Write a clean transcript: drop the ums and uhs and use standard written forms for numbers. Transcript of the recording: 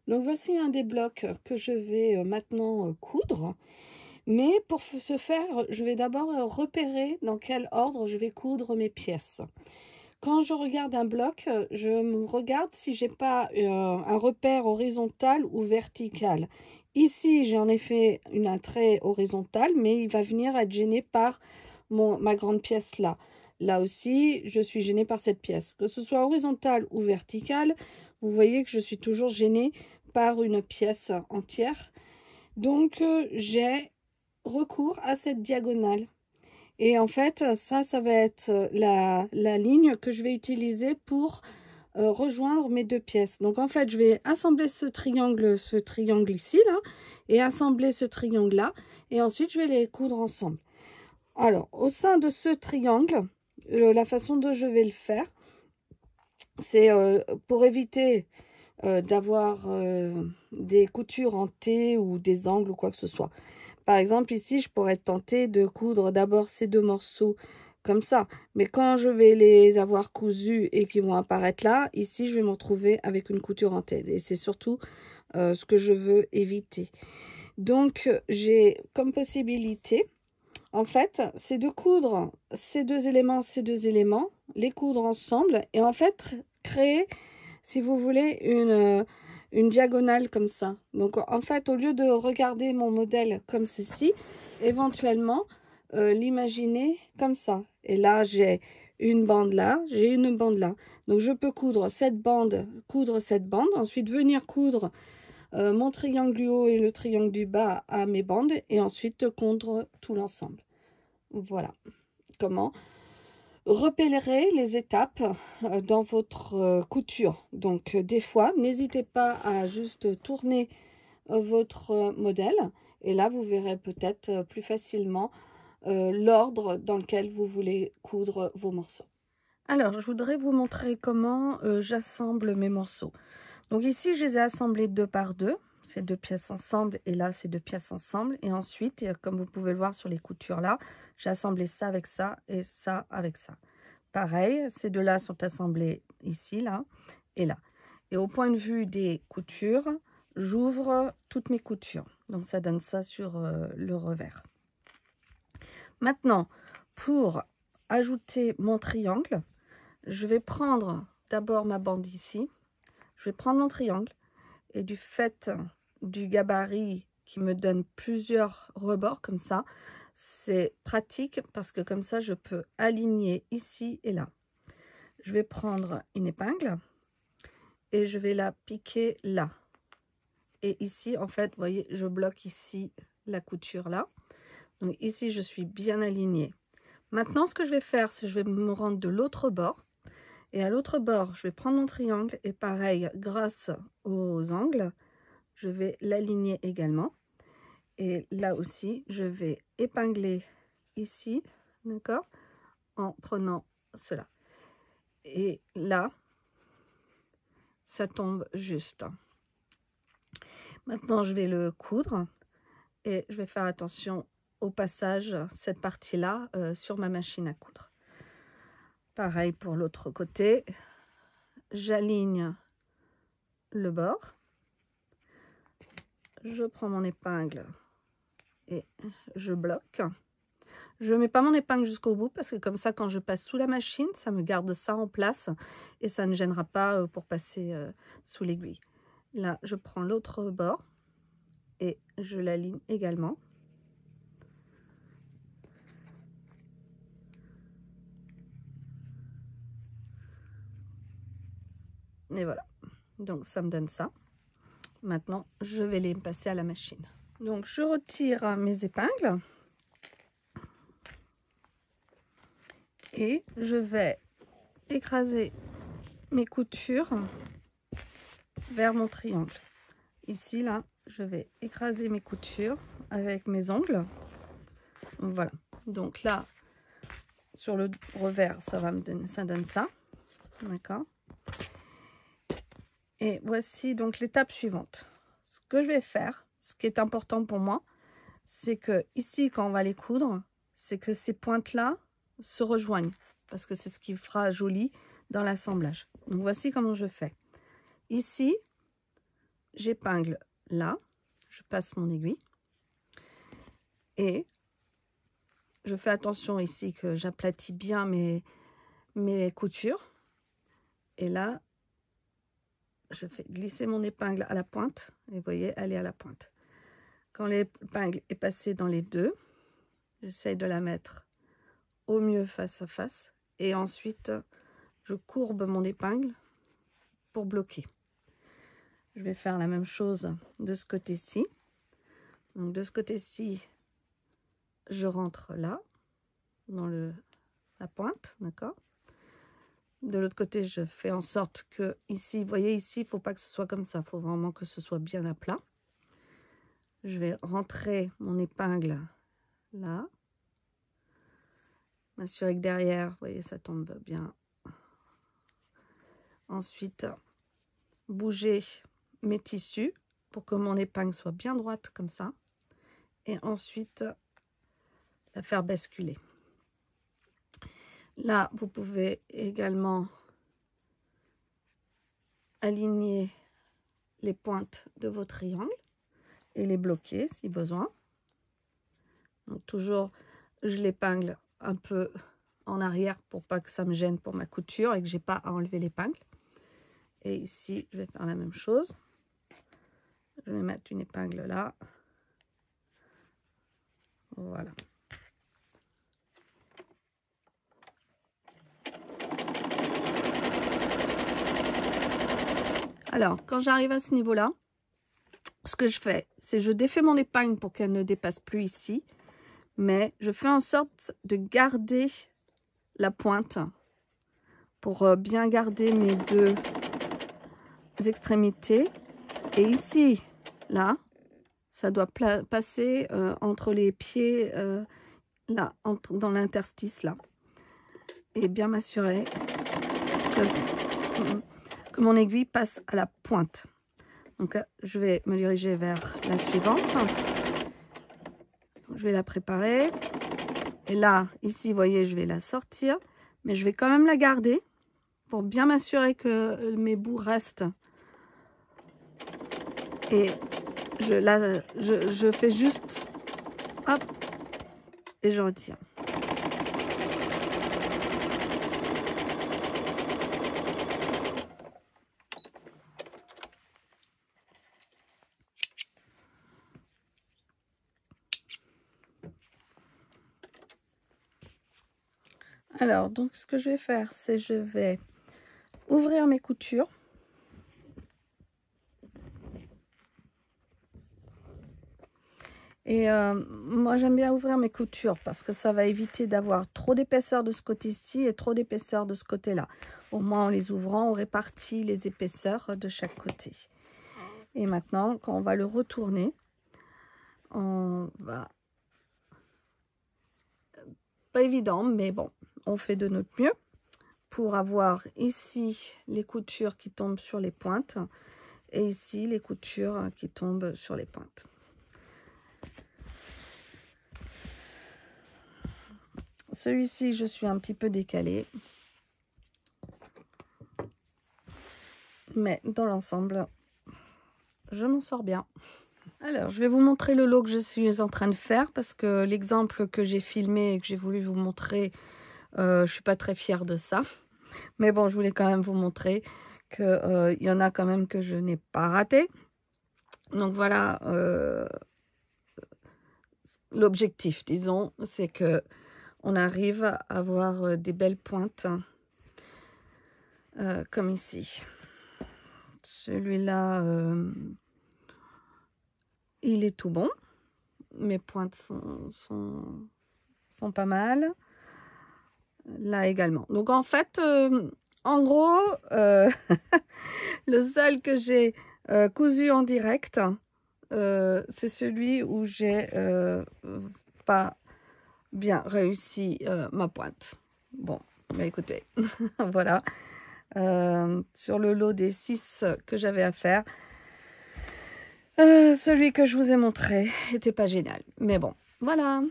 Donc voici un des blocs que je vais maintenant coudre. Mais pour ce faire, je vais d'abord repérer dans quel ordre je vais coudre mes pièces. Quand je regarde un bloc, je me regarde si j'ai pas un repère horizontal ou vertical. Ici, j'ai en effet un trait horizontal, mais il va venir être gêné par ma grande pièce là. Là aussi, je suis gênée par cette pièce. Que ce soit horizontal ou vertical, vous voyez que je suis toujours gênée par une pièce entière. Donc, j'ai recours à cette diagonale. Et en fait, ça va être la ligne que je vais utiliser pour rejoindre mes deux pièces. Donc en fait, je vais assembler ce triangle ici, là, et assembler ce triangle là, et ensuite je vais les coudre ensemble. Alors, au sein de ce triangle, la façon dont je vais le faire, c'est pour éviter d'avoir des coutures en T ou des angles ou quoi que ce soit. Par exemple, ici, je pourrais tenter de coudre d'abord ces deux morceaux comme ça. Mais quand je vais les avoir cousus et qu'ils vont apparaître là, ici, je vais me retrouver avec une couture en tête. Et c'est surtout ce que je veux éviter. Donc, j'ai comme possibilité, en fait, c'est de coudre ces deux éléments, les coudre ensemble et en fait, créer, si vous voulez, une diagonale comme ça. Donc en fait, au lieu de regarder mon modèle comme ceci, éventuellement l'imaginer comme ça. Et là, j'ai une bande là, j'ai une bande là. Donc je peux coudre cette bande, ensuite venir coudre mon triangle du haut et le triangle du bas à mes bandes et ensuite coudre tout l'ensemble. Voilà comment repérer les étapes dans votre couture. Donc des fois, n'hésitez pas à juste tourner votre modèle et là vous verrez peut-être plus facilement l'ordre dans lequel vous voulez coudre vos morceaux. Alors je voudrais vous montrer comment j'assemble mes morceaux. Donc ici je les ai assemblés deux par deux, ces deux pièces ensemble et là ces deux pièces ensemble, et ensuite comme vous pouvez le voir sur les coutures là, j'ai assemblé ça avec ça et ça avec ça. Pareil, ces deux là sont assemblés ici, là et là. Et au point de vue des coutures, j'ouvre toutes mes coutures. Donc ça donne ça sur le revers. Maintenant, pour ajouter mon triangle, je vais prendre d'abord ma bande ici. Je vais prendre mon triangle et du fait du gabarit qui me donne plusieurs rebords comme ça, c'est pratique parce que comme ça, je peux aligner ici et là. Je vais prendre une épingle et je vais la piquer là. Et ici, en fait, vous voyez, je bloque ici la couture là. Donc ici, je suis bien alignée. Maintenant, ce que je vais faire, c'est que je vais me rendre de l'autre bord. Et à l'autre bord, je vais prendre mon triangle et pareil, grâce aux angles, je vais l'aligner également. Et là aussi, je vais épingler ici, d'accord, en prenant cela. Et là, ça tombe juste. Maintenant, je vais le coudre et je vais faire attention au passage, cette partie-là, sur ma machine à coudre. Pareil pour l'autre côté, j'aligne le bord. Je prends mon épingle et je bloque. Je ne mets pas mon épingle jusqu'au bout parce que comme ça, quand je passe sous la machine, ça me garde ça en place et ça ne gênera pas pour passer sous l'aiguille. Là, je prends l'autre bord et je l'aligne également. Et voilà, donc ça me donne ça. Maintenant, je vais les passer à la machine. Donc, je retire mes épingles et je vais écraser mes coutures vers mon triangle. Ici, là, je vais écraser mes coutures avec mes ongles. Voilà. Donc là, sur le revers, ça donne ça. D'accord. Et voici donc l'étape suivante. Ce que je vais faire, ce qui est important pour moi, c'est que ici, quand on va les coudre, c'est que ces pointes-là se rejoignent. Parce que c'est ce qui fera joli dans l'assemblage. Donc voici comment je fais. Ici, j'épingle là, je passe mon aiguille et je fais attention ici que j'aplatis bien mes coutures. Et là, je fais glisser mon épingle à la pointe. Et vous voyez, elle est à la pointe. Quand l'épingle est passée dans les deux, j'essaye de la mettre au mieux face à face. Et ensuite, je courbe mon épingle pour bloquer. Je vais faire la même chose de ce côté-ci. Donc de ce côté-ci, je rentre là, dans la pointe, d'accord? De l'autre côté, je fais en sorte que ici, vous voyez ici, il ne faut pas que ce soit comme ça, il faut vraiment que ce soit bien à plat. Je vais rentrer mon épingle là, m'assurer que derrière, vous voyez, ça tombe bien. Ensuite, bouger mes tissus pour que mon épingle soit bien droite comme ça. Et ensuite, la faire basculer. Là, vous pouvez également aligner les pointes de vos triangles et les bloquer si besoin. Donc toujours, je l'épingle un peu en arrière pour pas que ça me gêne pour ma couture et que j'ai pas à enlever l'épingle. Et ici, je vais faire la même chose. Je vais mettre une épingle là. Voilà. Alors, quand j'arrive à ce niveau-là, ce que je fais, c'est je défais mon épingle pour qu'elle ne dépasse plus ici, mais je fais en sorte de garder la pointe pour bien garder mes deux extrémités. Et ici, là, ça doit passer entre les pieds, là, dans l'interstice, là. Et bien m'assurer que mon aiguille passe à la pointe. Donc, je vais me diriger vers la suivante. Je vais la préparer. Et là, ici, vous voyez, je vais la sortir. Mais je vais quand même la garder pour bien m'assurer que mes bouts restent. Et je fais juste, hop, et je retire. Alors, donc, ce que je vais faire, c'est je vais ouvrir mes coutures. Et moi, j'aime bien ouvrir mes coutures parce que ça va éviter d'avoir trop d'épaisseur de ce côté-ci et trop d'épaisseur de ce côté-là. Au moins, en les ouvrant, on répartit les épaisseurs de chaque côté. Et maintenant, quand on va le retourner, on va... Pas évident, mais bon, on fait de notre mieux pour avoir ici les coutures qui tombent sur les pointes et ici les coutures qui tombent sur les pointes. Celui-ci, je suis un petit peu décalée, mais dans l'ensemble, je m'en sors bien. Alors, je vais vous montrer le lot que je suis en train de faire parce que l'exemple que j'ai filmé et que j'ai voulu vous montrer, je suis pas très fière de ça. Mais bon, je voulais quand même vous montrer qu'il y en a quand même que je n'ai pas raté. Donc voilà, l'objectif, disons, c'est que on arrive à avoir des belles pointes comme ici. Celui-là, il est tout bon. Mes pointes sont pas mal. Là également. Donc en fait, en gros, le seul que j'ai cousu en direct, c'est celui où j'ai pas bien réussi ma pointe. Bon, bah écoutez, voilà. Sur le lot des 6 que j'avais à faire, celui que je vous ai montré était pas génial. Mais bon, voilà.